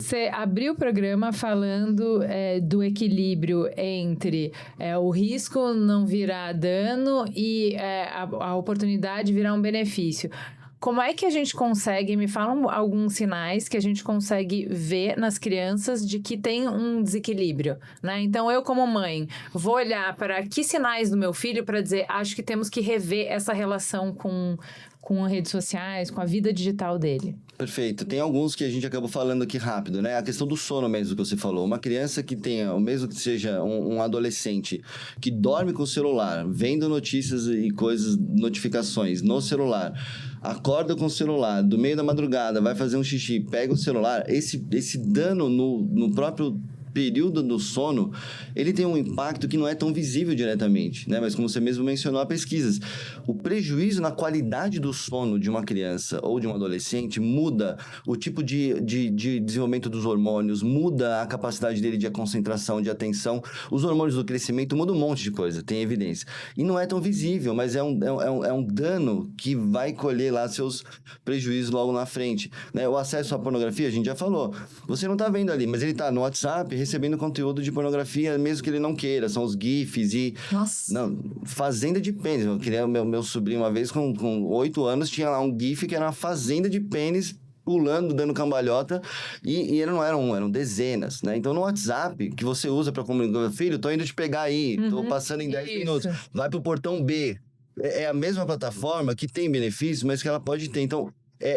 Você abriu o programa falando do equilíbrio entre o risco não virar dano e a oportunidade virar um benefício. Como é que a gente consegue, me falam alguns sinais que a gente consegue ver nas crianças de que tem um desequilíbrio, né? Então, eu como mãe, vou olhar para que sinais do meu filho para dizer, acho que temos que rever essa relação com as redes sociais, com a vida digital dele. Perfeito. Tem alguns que a gente acabou falando aqui rápido, né? A questão do sono mesmo que você falou. Uma criança que tenha, ou mesmo que seja um adolescente, que dorme com o celular, vendo notícias e coisas, notificações no celular, acorda com o celular, do meio da madrugada, vai fazer um xixi, pega o celular, esse dano no próprio período do sono, ele tem um impacto que não é tão visível diretamente, né? Mas como você mesmo mencionou, há pesquisas. O prejuízo na qualidade do sono de uma criança ou de um adolescente muda o tipo de desenvolvimento dos hormônios, muda a capacidade dele de concentração, de atenção. Os hormônios do crescimento mudam um monte de coisa, tem evidência. E não é tão visível, mas é um dano que vai colher lá seus prejuízos logo na frente, né? O acesso à pornografia, a gente já falou. Você não tá vendo ali, mas ele tá no WhatsApp recebendo conteúdo de pornografia, mesmo que ele não queira. São os GIFs e... Nossa! Não, fazenda de pênis. Eu queria meu sobrinho, uma vez, com 8 anos, tinha lá um GIF que era uma fazenda de pênis pulando, dando cambalhota, e eram dezenas, né? Então, no WhatsApp, que você usa para comunicar, filho, tô indo te pegar aí, tô passando em 10 minutos, vai pro portão B. É a mesma plataforma que tem benefícios, mas que ela pode ter. Então,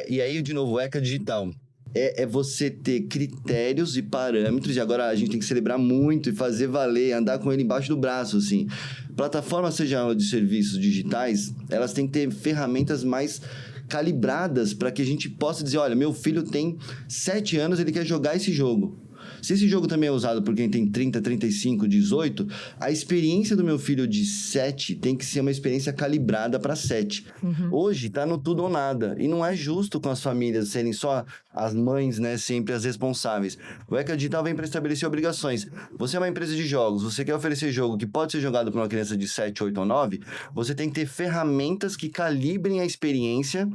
e aí, de novo, o ECA digital. É você ter critérios e parâmetros, e agora a gente tem que celebrar muito e fazer valer, andar com ele embaixo do braço, assim. Plataformas, seja de serviços digitais, elas têm que ter ferramentas mais calibradas para que a gente possa dizer, olha, meu filho tem 7 anos, ele quer jogar esse jogo. Se esse jogo também é usado por quem tem 30, 35, 18, a experiência do meu filho de 7 tem que ser uma experiência calibrada para 7. Hoje tá no tudo ou nada. E não é justo com as famílias serem só as mães, né, sempre as responsáveis. O ECA Digital vem para estabelecer obrigações. Você é uma empresa de jogos, você quer oferecer jogo que pode ser jogado por uma criança de 7, 8 ou 9, você tem que ter ferramentas que calibrem a experiência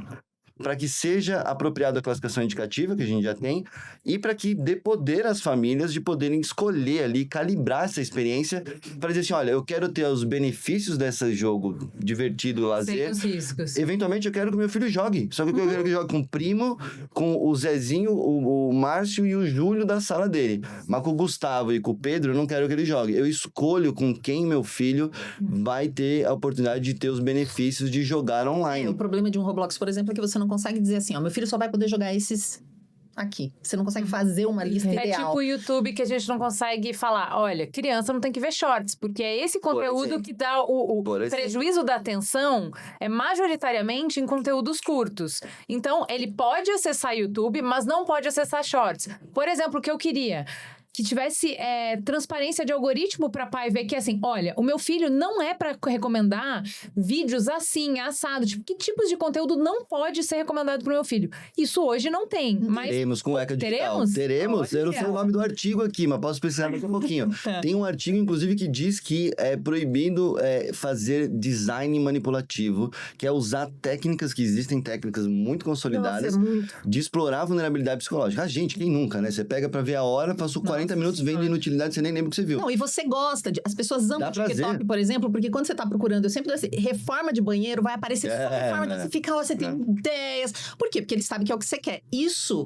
para que seja apropriada a classificação indicativa, que a gente já tem, e para que dê poder às famílias de poderem escolher ali, calibrar essa experiência, para dizer assim, olha, eu quero ter os benefícios desse jogo divertido, lazer. Sem os riscos. Eventualmente, eu quero que meu filho jogue. Só que eu quero que ele jogue com o primo, com o Zezinho, o Márcio e o Júlio da sala dele. Mas com o Gustavo e com o Pedro, eu não quero que ele jogue. Eu escolho com quem meu filho vai ter a oportunidade de ter os benefícios de jogar online. O problema de um Roblox, por exemplo, é que você não consegue dizer assim, ó, meu filho só vai poder jogar esses aqui. Você não consegue fazer uma lista ideal. É tipo o YouTube que a gente não consegue falar, olha, criança não tem que ver shorts, porque é esse conteúdo que dá o prejuízo da atenção é majoritariamente em conteúdos curtos. Então, ele pode acessar YouTube, mas não pode acessar shorts. Por exemplo, o que eu queria... que tivesse transparência de algoritmo para pai ver que, assim, olha, o meu filho não é para recomendar vídeos assim, assado. Tipo, que tipos de conteúdo não pode ser recomendado pro meu filho? Isso hoje não tem. Mas teremos com o ECA Digital. Teremos? Eu não sei o nome do artigo aqui, mas posso pesquisar daqui um pouquinho. Tem um artigo, inclusive, que diz que é proibido fazer design manipulativo, que é usar técnicas que existem, técnicas muito consolidadas, de explorar a vulnerabilidade psicológica. A gente, quem nunca, né? Você pega pra ver a hora, passou 40 minutos vendo inutilidade, você nem lembra o que você viu. Não, e você gosta as pessoas amam o TikTok, por exemplo, porque quando você tá procurando, eu sempre dou assim, reforma de banheiro, vai aparecer só reforma, você fica, você tem ideias. Por quê? Porque eles sabem que é o que você quer. Isso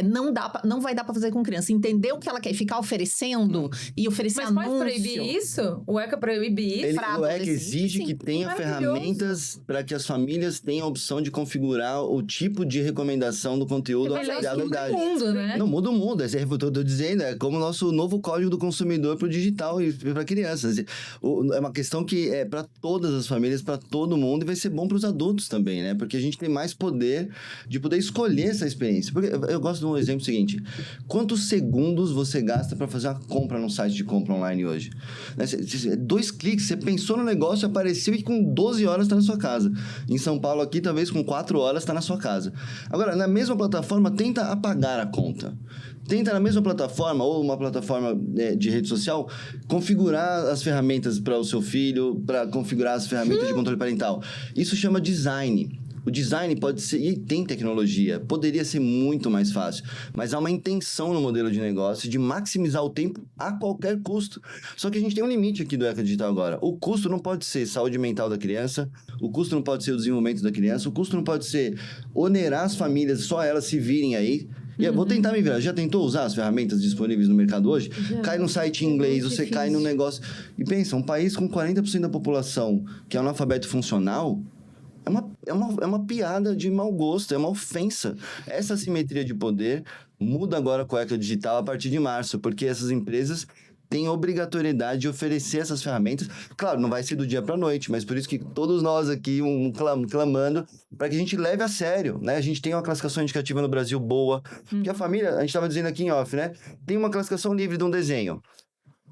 não vai dar pra fazer com criança. Entender o que ela quer e ficar oferecendo e oferecer anúncio. Mas pode proibir isso? O ECA proíbe isso? O ECA exige que tenha ferramentas para que as famílias tenham a opção de configurar o tipo de recomendação do conteúdo associado à idade. Muda o mundo, né? Não, muda o mundo. Esse é o que eu tô dizendo, é como o nosso novo código do consumidor para o digital e para crianças. É uma questão que é para todas as famílias, para todo mundo, e vai ser bom para os adultos também, né? Porque a gente tem mais poder de poder escolher essa experiência. Porque eu gosto de um exemplo seguinte: quantos segundos você gasta para fazer uma compra num site de compra online hoje? 2 cliques, você pensou no negócio, apareceu e com 12 horas está na sua casa. Em São Paulo aqui, talvez com 4 horas está na sua casa. Agora, na mesma plataforma, tenta apagar a conta. Tenta na mesma plataforma, ou uma plataforma de rede social, configurar as ferramentas para o seu filho, para configurar as ferramentas de controle parental. Isso chama design. O design pode ser, e tem tecnologia, poderia ser muito mais fácil, mas há uma intenção no modelo de negócio de maximizar o tempo a qualquer custo. Só que a gente tem um limite aqui do Eca Digital agora. O custo não pode ser saúde mental da criança, o custo não pode ser o desenvolvimento da criança, o custo não pode ser onerar as famílias, só elas se virem aí. E vou tentar me virar. Já tentou usar as ferramentas disponíveis no mercado hoje? Já. Cai num site em inglês, você difícil. Cai num negócio... E pensa, um país com 40% da população que é analfabeto funcional, é uma piada de mau gosto, é uma ofensa. Essa assimetria de poder muda agora com a Eca Digital a partir de março, porque essas empresas têm obrigatoriedade de oferecer essas ferramentas. Claro, não vai ser do dia para a noite, mas por isso que todos nós aqui clamando para que a gente leve a sério, né? A gente tem uma classificação indicativa no Brasil boa, porque a família, a gente estava dizendo aqui em off, né? Tem uma classificação livre de um desenho.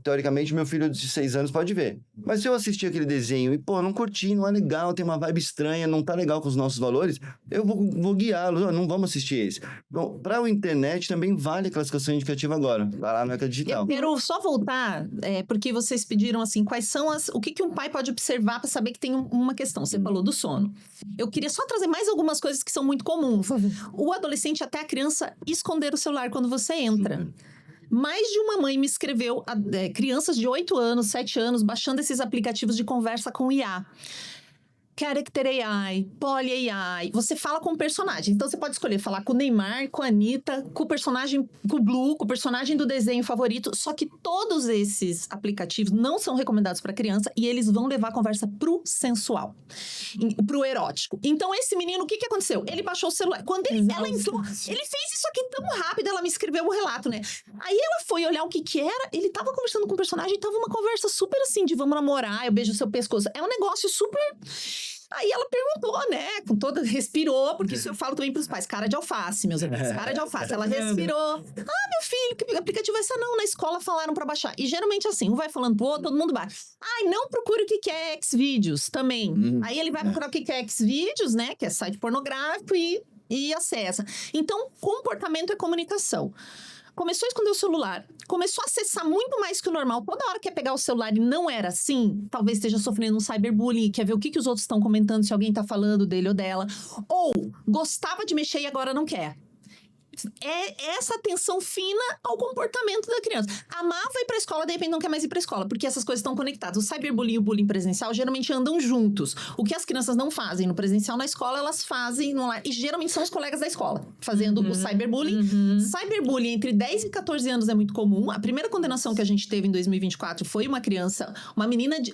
Teoricamente, meu filho de 6 anos pode ver. Mas se eu assistir aquele desenho e, não curti, não é legal, tem uma vibe estranha, não tá legal com os nossos valores, eu vou guiá-los, não vamos assistir esse. Bom, para o internet também vale a classificação indicativa agora. Vai lá no Eca Digital. Eu quero só voltar, porque vocês pediram assim, quais são o que um pai pode observar para saber que tem uma questão. Você falou do sono. Eu queria só trazer mais algumas coisas que são muito comuns. O adolescente, até a criança, esconder o celular quando você entra. Mais de uma mãe me escreveu, crianças de 8 anos, 7 anos, baixando esses aplicativos de conversa com IA. Character AI, Poly AI. Você fala com o personagem. Então, você pode escolher falar com o Neymar, com a Anitta, com o personagem, com o Blue, com o personagem do desenho favorito. Só que todos esses aplicativos não são recomendados para criança e eles vão levar a conversa pro sensual, pro erótico. Então, esse menino, o que aconteceu? Ele baixou o celular. Quando ela entrou, ele fez isso aqui tão rápido, ela me escreveu um relato, né? Aí ela foi olhar o que era, ele tava conversando com o personagem, tava uma conversa super assim, de vamos namorar, eu beijo o seu pescoço. É um negócio super... Aí ela perguntou, né, respirou, porque isso eu falo também pros pais, cara de alface, meus amigos, cara de alface. Ela respirou. Meu filho, que aplicativo é esse? Não, na escola falaram pra baixar. E geralmente assim, um vai falando pro outro, todo mundo baixa. Não procure o que é Xvideos também. Aí ele vai procurar o que é Xvideos, né, que é site pornográfico e acessa. Então, comportamento é comunicação. Começou a esconder o celular, começou a acessar muito mais que o normal. Toda hora quer pegar o celular e não era assim, talvez esteja sofrendo um cyberbullying, quer ver o que os outros estão comentando, se alguém está falando dele ou dela. Ou gostava de mexer e agora não quer. É essa atenção fina ao comportamento da criança. Amava ir pra escola, de repente não quer mais ir pra escola, porque essas coisas estão conectadas. O cyberbullying e o bullying presencial geralmente andam juntos. O que as crianças não fazem no presencial, na escola, elas fazem no online. E geralmente são os colegas da escola fazendo o cyberbullying. Cyberbullying entre 10 e 14 anos é muito comum. A primeira condenação que a gente teve em 2024 foi uma criança,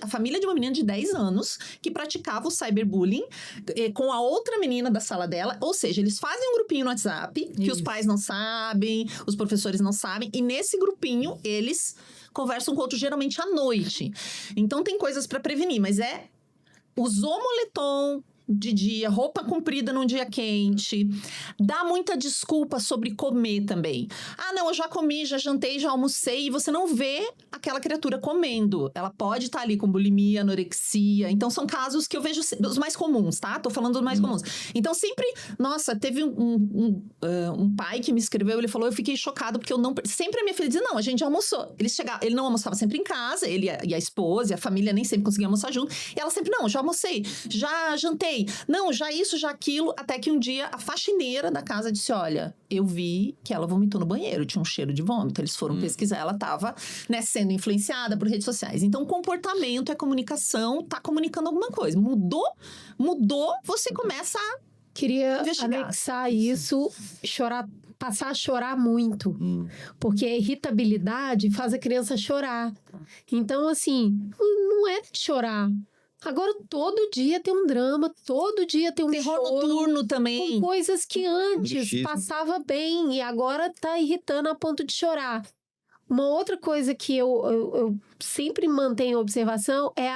a família de uma menina de 10 anos que praticava o cyberbullying com a outra menina da sala dela. Ou seja, eles fazem um grupinho no WhatsApp que os pais não sabem, os professores não sabem, e nesse grupinho eles conversam com outros geralmente à noite. Então tem coisas para prevenir, mas usou moletom de dia, roupa comprida num dia quente, dá muita desculpa sobre comer também. Não, eu já comi, já jantei, já almocei, e você não vê aquela criatura comendo. Ela pode estar ali com bulimia, anorexia. Então, são casos que eu vejo os mais comuns, tá? Tô falando dos mais comuns. Então, sempre... Nossa, teve um pai que me escreveu, ele falou, eu fiquei chocado, porque eu não... Sempre a minha filha dizia, não, a gente já almoçou. Ele não almoçava sempre em casa, ele e a esposa, e a família nem sempre conseguia almoçar junto. E ela sempre, não, já almocei, já jantei. Não, já isso, já aquilo, até que um dia a faxineira da casa disse, olha, eu vi que ela vomitou no banheiro, tinha um cheiro de vômito, eles foram pesquisar, ela estava, né, sendo influenciada por redes sociais. Então, comportamento é comunicação, tá comunicando alguma coisa. Mudou, você começa a Queria anexar isso, passar a chorar muito, porque a irritabilidade faz a criança chorar. Então, assim, não é chorar. Agora, todo dia tem um drama, todo dia tem um terror choro, noturno também. com coisas que antes passava bem e agora tá irritando a ponto de chorar. Uma outra coisa que eu sempre mantenho observação é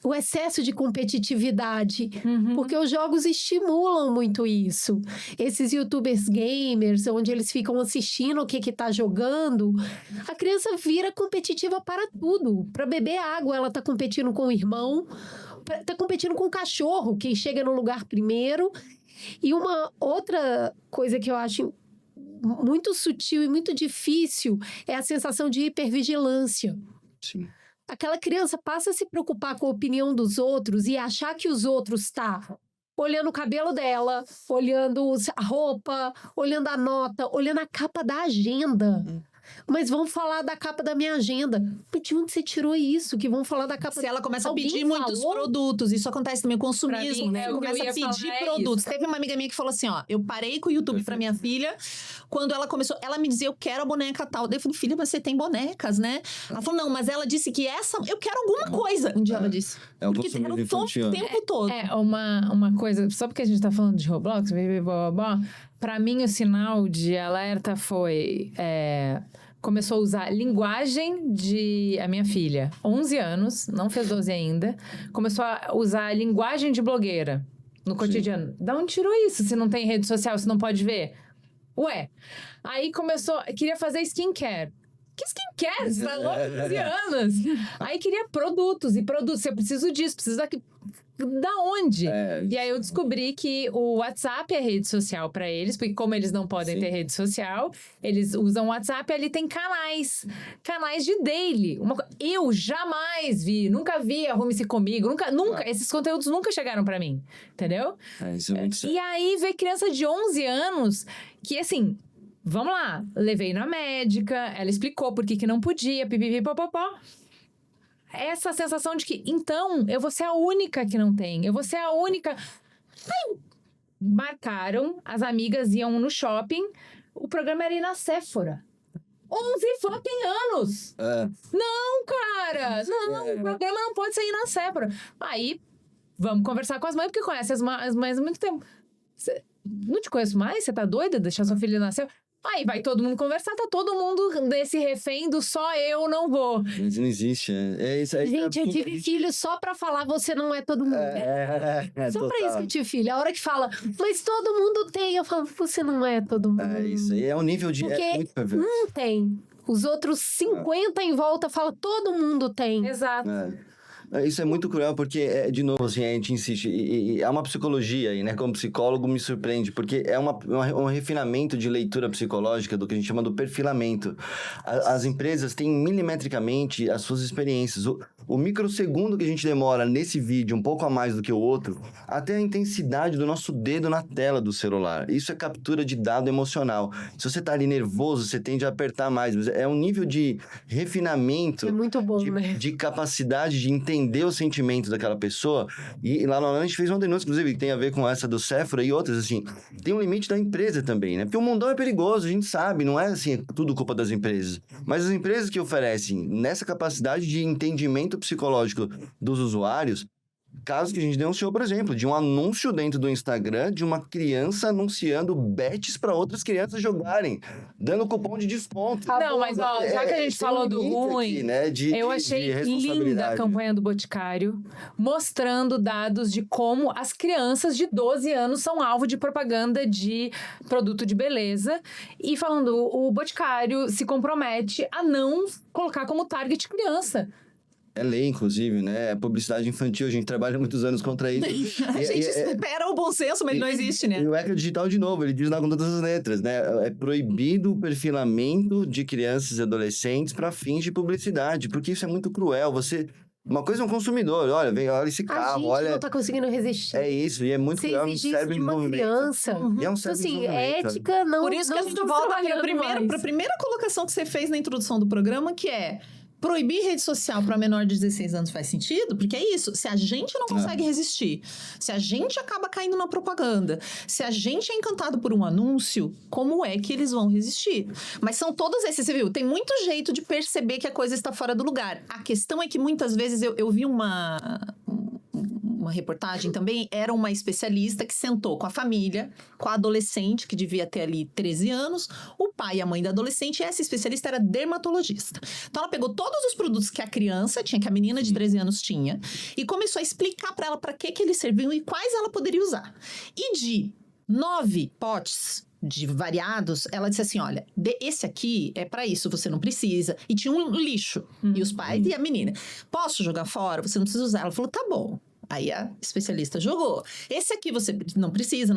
o excesso de competitividade, porque os jogos estimulam muito isso. Esses youtubers gamers, onde eles ficam assistindo o que tá jogando, a criança vira competitiva para tudo. Para beber água, ela tá competindo com o irmão, tá competindo com o cachorro, que chega no lugar primeiro. E uma outra coisa que eu acho muito sutil e muito difícil é a sensação de hipervigilância. Sim. Aquela criança passa a se preocupar com a opinião dos outros e achar que os outros olhando o cabelo dela, olhando a roupa, olhando a nota, olhando a capa da agenda. Mas vão falar da capa da minha agenda. Mas de onde você tirou isso? Que vão falar da capa... Se ela começa a pedir muitos produtos, isso acontece também, o consumismo, né? Começa a pedir produtos. Teve uma amiga minha que falou assim, ó, eu parei com o YouTube pra minha filha, quando ela começou, ela me dizia, eu quero a boneca tal. Daí eu falei, filha, mas você tem bonecas, né? Ela falou, não, mas ela disse que essa, eu quero alguma coisa. Um dia ela disse. É o consumismo infantil. O tempo todo. Uma coisa, só porque a gente tá falando de Roblox, pra mim o sinal de alerta foi... começou a usar linguagem de... A minha filha, 11 anos, não fez 12 ainda. Começou a usar a linguagem de blogueira no cotidiano. Sim. Da onde tirou isso? Se não tem rede social, se não pode ver? Ué. Aí começou... Queria fazer skincare. Que skincare? Você tá louco? 11 anos. Aí queria produtos. E produtos. Eu preciso disso, preciso daquilo. Da onde? E aí eu descobri que o WhatsApp é rede social para eles, porque como eles não podem ter rede social, eles usam o WhatsApp e ali tem canais de daily. Eu jamais vi, nunca vi Arrume-se Comigo, nunca, esses conteúdos nunca chegaram para mim, entendeu? Isso é muito sério. E aí veio criança de 11 anos que assim, vamos lá, levei na médica, ela explicou por que não podia, pipipipopopó. Essa sensação de que, então, eu vou ser a única que não tem. Eu vou ser a única... Aí, marcaram, as amigas iam no shopping, o programa era ir na Sephora. 11 fucking anos! Não, cara! Não, o programa não pode sair na Sephora. Aí, vamos conversar com as mães, porque conhece as mães há muito tempo. Não te conheço mais? Você tá doida de deixar sua filha na Sephora? Aí vai todo mundo conversar, tá todo mundo desse refém do só eu não vou. Isso não existe. Gente, eu tive filho só pra falar você não é todo mundo. Só total. Pra isso que eu tive filho. A hora que fala, mas todo mundo tem, eu falo, você não é todo mundo. Isso aí é um nível de... Porque muito perverso. Não tem. Os outros 50 em volta falam, todo mundo tem. Exato. Isso é muito cruel, porque, de novo, assim, a gente insiste. E há uma psicologia aí, né? Como psicólogo, me surpreende, porque é um refinamento de leitura psicológica do que a gente chama do perfilamento. As empresas têm milimetricamente as suas experiências. O microsegundo que a gente demora nesse vídeo, um pouco a mais do que o outro, até a intensidade do nosso dedo na tela do celular. Isso é captura de dado emocional. Se você tá ali nervoso, você tende a apertar mais. É um nível de refinamento. É muito bom, né? De capacidade de entender o sentimento daquela pessoa. E lá no Alana a gente fez uma denúncia, inclusive, que tem a ver com essa do Sephora e outras, assim. Tem um limite da empresa também, né? Porque o mundão é perigoso, a gente sabe, não é assim, tudo culpa das empresas. Mas as empresas que oferecem nessa capacidade de entendimento psicológico dos usuários, casos que a gente denunciou, por exemplo, de um anúncio dentro do Instagram de uma criança anunciando bets para outras crianças jogarem, dando cupom de desconto. Não, mas ó, já que a gente falou do ruim, aqui, né, eu achei linda a campanha do Boticário, mostrando dados de como as crianças de 12 anos são alvo de propaganda de produto de beleza e falando, o Boticário se compromete a não colocar como target criança. É lei, inclusive, né? É publicidade infantil, a gente trabalha muitos anos contra isso. A gente espera o bom senso, mas ele não existe, né? E o ECA Digital, de novo, ele diz lá com todas as letras, né? É proibido o perfilamento de crianças e adolescentes para fins de publicidade, porque isso é muito cruel. Uma coisa é um consumidor, olha esse carro, olha... A gente não tá conseguindo resistir. É isso, e é muito cruel, um cérebro de uma criança. E é um cérebro assim, ética não... Por isso que a gente volta pra primeira colocação que você fez na introdução do programa, que é... Proibir rede social para menor de 16 anos faz sentido? Porque é isso. Se a gente não consegue resistir, se a gente acaba caindo na propaganda, se a gente é encantado por um anúncio, como é que eles vão resistir? Mas são todos esses, você viu? Tem muito jeito de perceber que a coisa está fora do lugar. A questão é que muitas vezes eu vi uma reportagem também, era uma especialista que sentou com a família, com a adolescente, que devia ter ali 13 anos, o pai e a mãe da adolescente, e essa especialista era dermatologista. Então, ela pegou todos os produtos que a criança tinha, que a menina de 13 anos tinha, e começou a explicar para ela para que eles serviam e quais ela poderia usar. E de 9 potes de variados, ela disse assim, olha, esse aqui é pra isso, você não precisa. E tinha um lixo. E os pais e a menina, posso jogar fora? Você não precisa usar. Ela falou, tá bom. Aí a especialista jogou. Esse aqui você não precisa.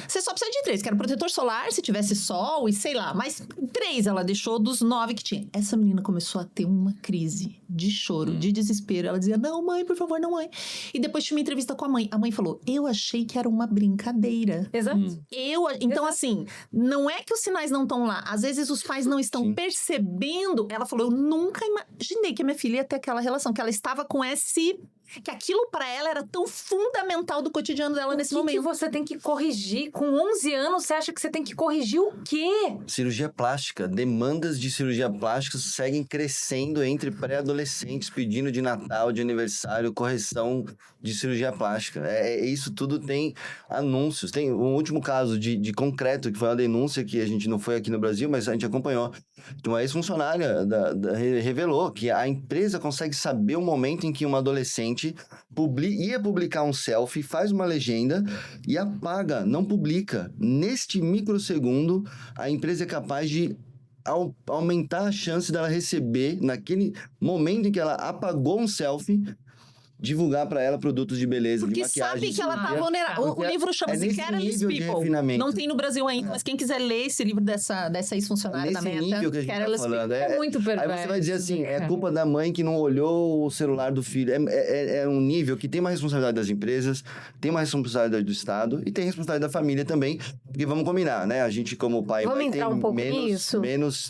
Você só precisa de 3, que era protetor solar, se tivesse sol e sei lá. Mas 3 ela deixou dos 9 que tinha. Essa menina começou a ter uma crise de choro, de desespero. Ela dizia, não, mãe, por favor, não, mãe. E depois tinha uma entrevista com a mãe. A mãe falou, eu achei que era uma brincadeira. Exato. Então, assim, não é que os sinais não estão lá. Às vezes os pais não estão percebendo. Ela falou, eu nunca imaginei que a minha filha ia ter aquela relação, que ela estava com que aquilo pra ela era tão fundamental do cotidiano dela nesse momento. Que você tem que corrigir? Com 11 anos, você acha que você tem que corrigir o quê? Cirurgia plástica. Demandas de cirurgia plástica seguem crescendo entre pré-adolescentes, pedindo de Natal, de aniversário, correção de cirurgia plástica. Isso tudo tem anúncios. Tem um último caso de concreto, que foi uma denúncia que a gente não foi aqui no Brasil, mas a gente acompanhou. Uma ex-funcionária revelou que a empresa consegue saber o momento em que uma adolescente ia publicar um selfie, faz uma legenda e apaga, não publica. Neste microsegundo, a empresa é capaz de aumentar a chance dela receber, naquele momento em que ela apagou um selfie, divulgar pra ela produtos de beleza, porque de maquiagem. sabe que ela tá vulnerável. O livro chama-se Careless People. Não tem no Brasil ainda, mas quem quiser ler esse livro dessa ex-funcionária da Meta, nível que a gente tá falando. É muito perverso. Aí você vai dizer assim, é culpa da mãe que não olhou o celular do filho. É um nível que tem uma responsabilidade das empresas, tem uma responsabilidade do Estado e tem responsabilidade da família também, porque vamos combinar, né? A gente como pai vamos vai ter entrar um pouco nisso? menos